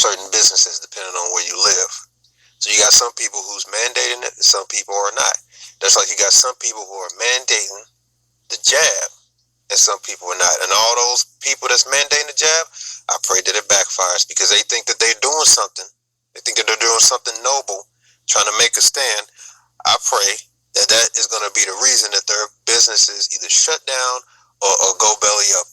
certain businesses depending on where you live. So you got some people who's mandating it and some people are not. That's like you got some people who are mandating the jab and some people are not. And all those people that's mandating the jab, I pray that it backfires because they think that they're doing something. They think that they're doing something noble, trying to make a stand. I pray that that is going to be the reason that their businesses either shut down or go belly up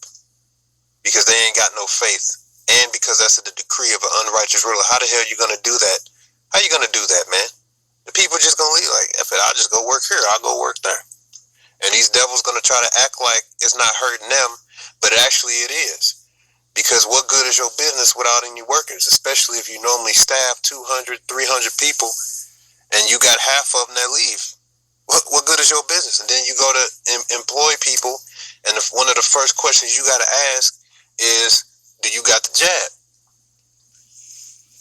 because they ain't got no faith. And because that's the decree of an unrighteous ruler. How the hell are you going to do that? How you going to do that, man? The people just going to leave like, if I'll just go work here, I'll go work there. And these devils going to try to act like it's not hurting them, but actually it is. Because what good is your business without any workers, especially if you normally staff 200, 300 people and you got half of them that leave? What good is your business? And then you go to employ people, and one of the first questions you got to ask is, do you got the jab?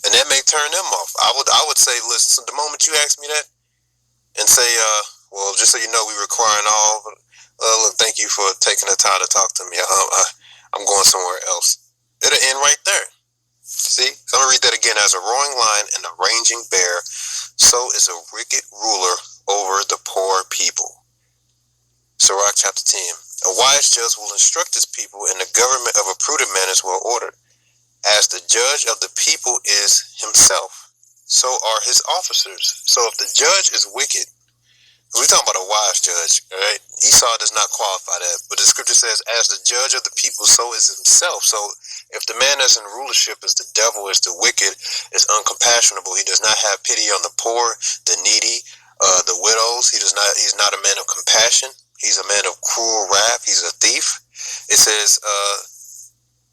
And that may turn them off. I would say, listen, the moment you ask me that and say, well, just so you know, we requiring all. Look, thank you for taking the time to talk to me. I'm going somewhere else. It'll end right there. See? So I'm going to read that again. As a roaring lion and a raging bear, so is a wicked ruler over the poor people. Sirach chapter 10. A wise judge will instruct his people, and the government of a prudent man is well ordered. As the judge of the people is himself, so are his officers. So if the judge is wicked, we're talking about a wise judge, right? Esau does not qualify that, but the scripture says, as the judge of the people, so is himself. So if the man that's in rulership is the devil, is the wicked, is uncompassionable, he does not have pity on the poor, the needy, the widows. He's not a man of compassion. He's a man of cruel wrath. He's a thief. It says,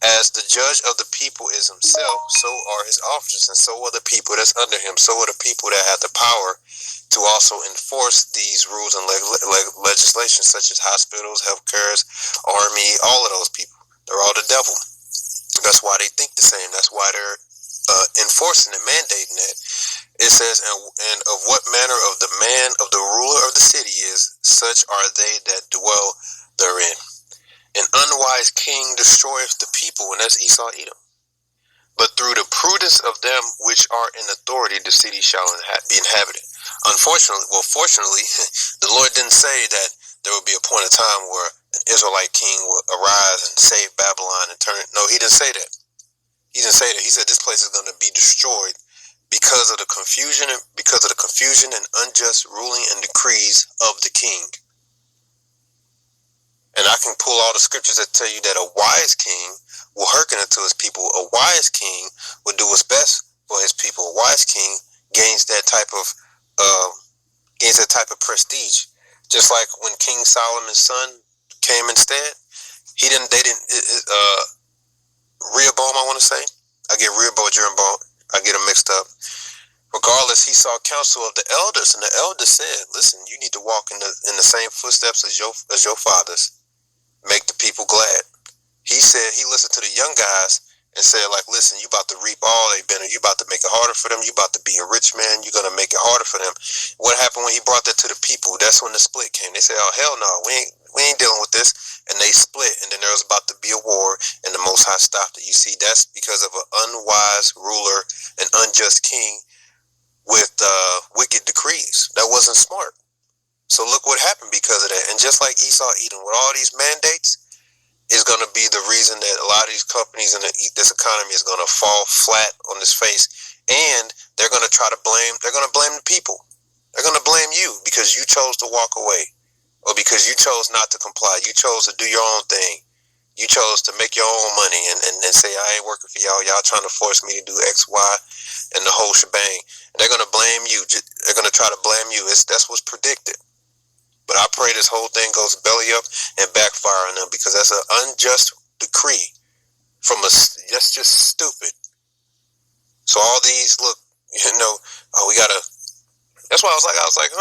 as the judge of the people is himself, so are his officers, and so are the people that's under him. So are the people that have the power to also enforce these rules and legislation, such as hospitals, healthcare, army, all of those people. They're all the devil. That's why they think the same. That's why they're enforcing and mandating that. It says, and of what manner of the man of the ruler of the city is, such are they that dwell therein. An unwise king destroyeth the people, and that's Esau, Edom. But through the prudence of them which are in authority, the city shall be inhabited. Fortunately, the Lord didn't say that there would be a point in time where an Israelite king would arise and save Babylon and turn it. No, he didn't say that. He didn't say that. He said this place is going to be destroyed because of the confusion and unjust ruling and decrees of the king. And I can pull all the scriptures that tell you that a wise king will hearken unto his people. A wise king will do his best for his people. A wise king gains that type of prestige. Just like when King Solomon's son came instead, Rehoboam, I want to say. I get Rehoboam, Jeroboam. I get them mixed up. Regardless, he saw counsel of the elders, and the elders said, listen, you need to walk in the same footsteps as your fathers. Make the people glad. He said he listened to the young guys and said, like, listen, you about to reap all they've been, you about to make it harder for them, you about to be a rich man, you're going to make it harder for them. What happened when he brought that to the people? That's when the split came. They said, oh, hell no, we ain't dealing with this. And they split, and then there was about to be a war, and the Most High stopped it. You see, that's because of an unwise ruler, an unjust king with wicked decrees. That wasn't smart. So look what happened because of that. And just like Esau, Edom, with all these mandates, is going to be the reason that a lot of these companies in this economy is going to fall flat on its face. And they're going to blame the people. They're going to blame you because you chose to walk away or because you chose not to comply. You chose to do your own thing. You chose to make your own money and say, I ain't working for y'all. Y'all trying to force me to do X, Y, and the whole shebang. And they're going to blame you. They're going to try to blame you. That's what's predicted. But I pray this whole thing goes belly up and backfire on them because that's an unjust decree that's just stupid. So all these, look, that's why I was like,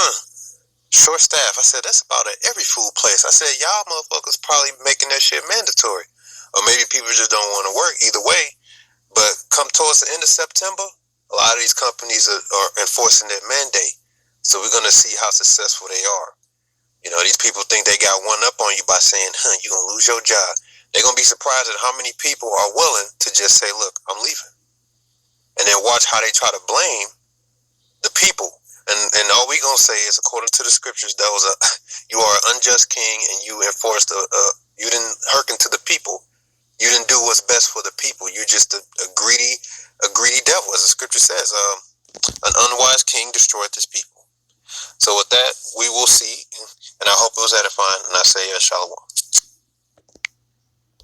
short staff. I said, that's about at every food place. I said, y'all motherfuckers probably making that shit mandatory. Or maybe people just don't want to work either way. But come towards the end of September, a lot of these companies are enforcing that mandate. So we're going to see how successful they are. You know, these people think they got one up on you by saying, you're going to lose your job. They're going to be surprised at how many people are willing to just say, look, I'm leaving. watch how they try to blame the people. And all we gonna say is, according to the scriptures, that was you are an unjust king, and you enforced you didn't hearken to the people. You didn't do what's best for the people. You just a greedy devil, as the scripture says. An unwise king destroyed his people. So with that, we will see, and I hope it was edifying. And I say, Shalom.